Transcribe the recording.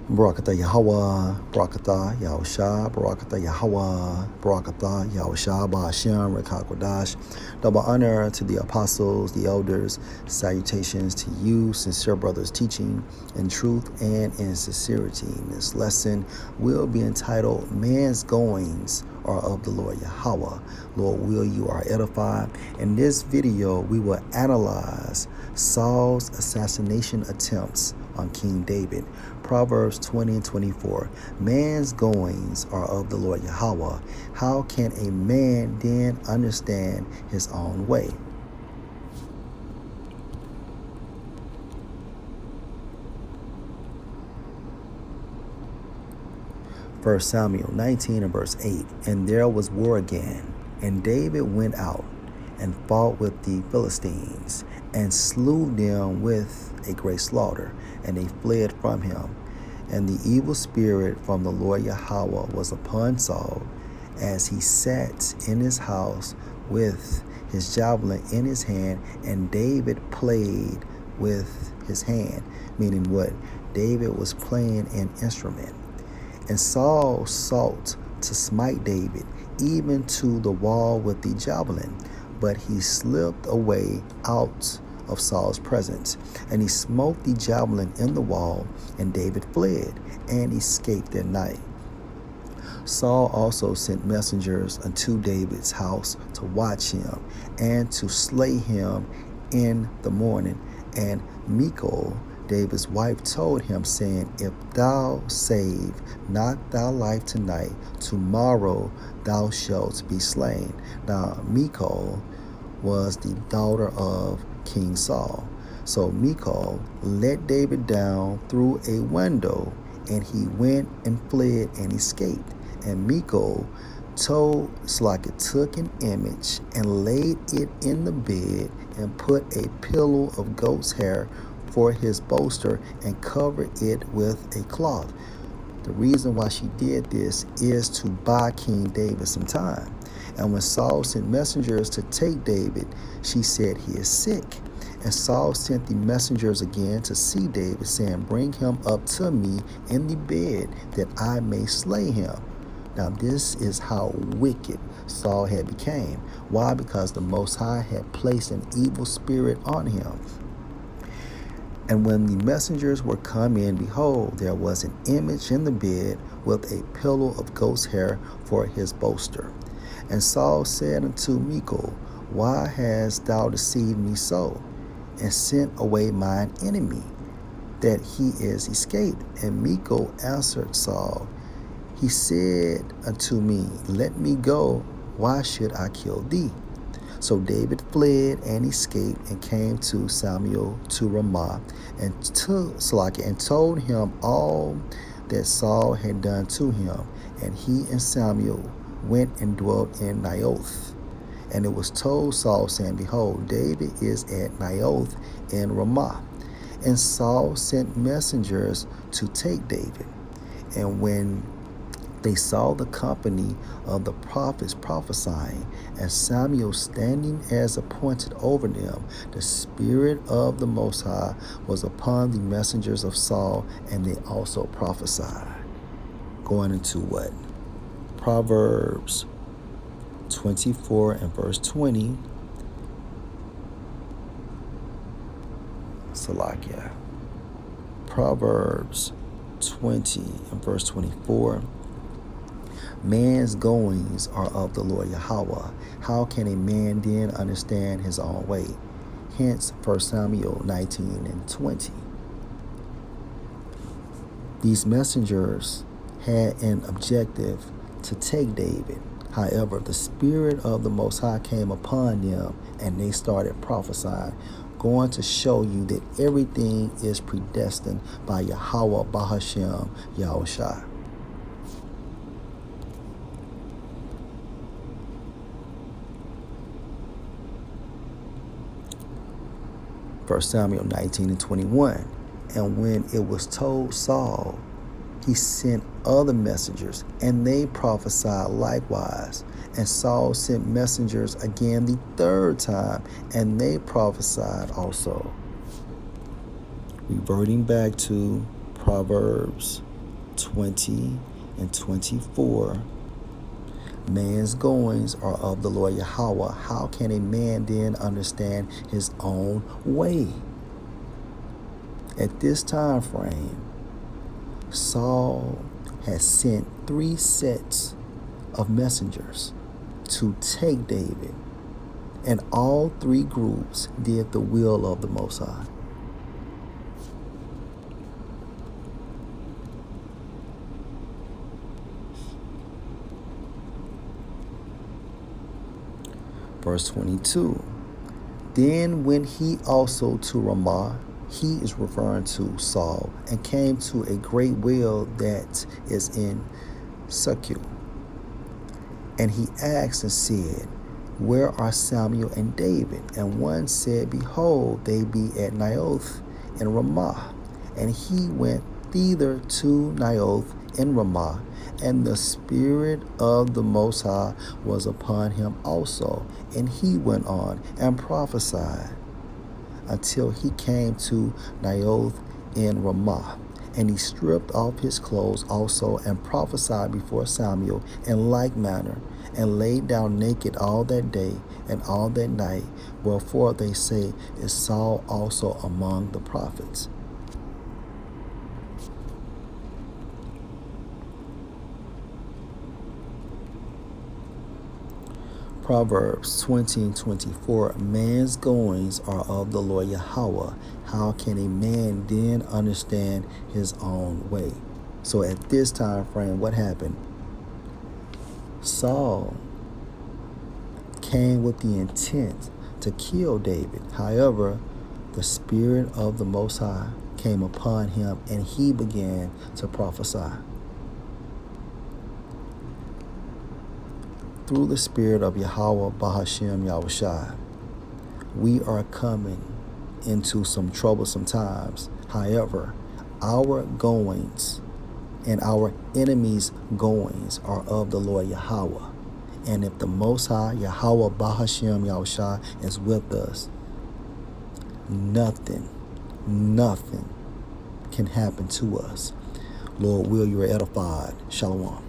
Barakatah Yahweh, Barakatah Yahusha, Barakatah Yahweh, Barakatah Yahusha, Ba'ashem, Rekakwadash. Double honor to the apostles, the elders. Salutations to you, sincere brothers, teaching in truth and in sincerity. This lesson will be entitled, Man's Goings Are of the Lord Yahweh. Lord, will you are edified. In this video, we will analyze Saul's assassination attempts on King David. Proverbs 20 and 24. Man's goings are of the Lord Yahweh. How can a man then understand his own way? First Samuel 19 and verse 8. And there was war again, and David went out and fought with the Philistines, and slew them with a great slaughter, and they fled from him. And the evil spirit from the Lord Yahweh was upon Saul, as he sat in his house with his javelin in his hand, and David played with his hand. Meaning what? David was playing an instrument. And Saul sought to smite David, even to the wall with the javelin, but he slipped away out of Saul's presence, and he smote the javelin in the wall, and David fled and escaped that night. Saul also sent messengers unto David's house to watch him and to slay him in the morning. And Michal, David's wife, told him, saying, If thou save not thy life tonight, tomorrow thou shalt be slain. Now Michal was the daughter of King Saul. So Michal let David down through a window, and he went and fled and escaped. And Michal took an image and laid it in the bed, and put a pillow of goat's hair for his bolster, and covered it with a cloth. The reason why she did this is to buy King David some time. And when Saul sent messengers to take David, she said, He is sick. And Saul sent the messengers again to see David, saying, Bring him up to me in the bed, that I may slay him. Now this is how wicked Saul had became. Why? Because the Most High had placed an evil spirit on him. And when the messengers were come in, behold, there was an image in the bed with a pillow of goat's hair for his bolster. And Saul said unto Michal, Why hast thou deceived me so, and sent away mine enemy, that he is escaped? And Michal answered Saul, He said unto me, Let me go, why should I kill thee? So David fled and escaped, and came to Samuel to Ramah, and told him all that Saul had done to him. And he and Samuel went and dwelt in Naioth. And it was told Saul, saying, Behold, David is at Naioth in Ramah. And Saul sent messengers to take David. And when they saw the company of the prophets prophesying, and Samuel standing as appointed over them, the Spirit of the Most High was upon the messengers of Saul, and they also prophesied. Going into what? Proverbs 24 and verse 20. Salakia. Proverbs 20 and verse 24. Man's goings are of the Lord Yahweh. How can a man then understand his own way? Hence 1 Samuel 19 and 20. These messengers had an objective to take David. However, the Spirit of the Most High came upon them, and they started prophesying, going to show you that everything is predestined by Yahweh Bahashem Yahushua. 1 Samuel 19 and 21. And when it was told Saul, he sent other messengers, and they prophesied likewise. And Saul sent messengers again the third time, and they prophesied also. Reverting back to Proverbs 20 and 24. Man's goings are of the Lord Yahweh. How can a man then understand his own way? At this time frame, Saul had sent 3 sets of messengers to take David, and all 3 groups did the will of the Most High. Verse 22. Then went he also to Ramah. He is referring to Saul, and came to a great well that is in Succoth. And he asked and said, Where are Samuel and David? And one said, Behold, they be at Naioth in Ramah. And he went thither to Naioth in Ramah, and the Spirit of the Most High was upon him also. And he went on and prophesied until he came to Naioth in Ramah. And he stripped off his clothes also, and prophesied before Samuel in like manner, and laid down naked all that day and all that night. Wherefore they say, Is Saul also among the prophets? Proverbs 20 and 24. Man's goings are of the Lord Yahweh. How can a man then understand his own way? So at this time frame, what happened? Saul came with the intent to kill David. However, the Spirit of the Most High came upon him, and he began to prophesy. Through the Spirit of Yahweh Bahashem Yahushai, we are coming into some troublesome times. However, our goings and our enemies' goings are of the Lord Yahweh. And if the Most High, Yahweh Bahashem Yahushai, is with us, nothing can happen to us. Lord, will you are edified. Shalom.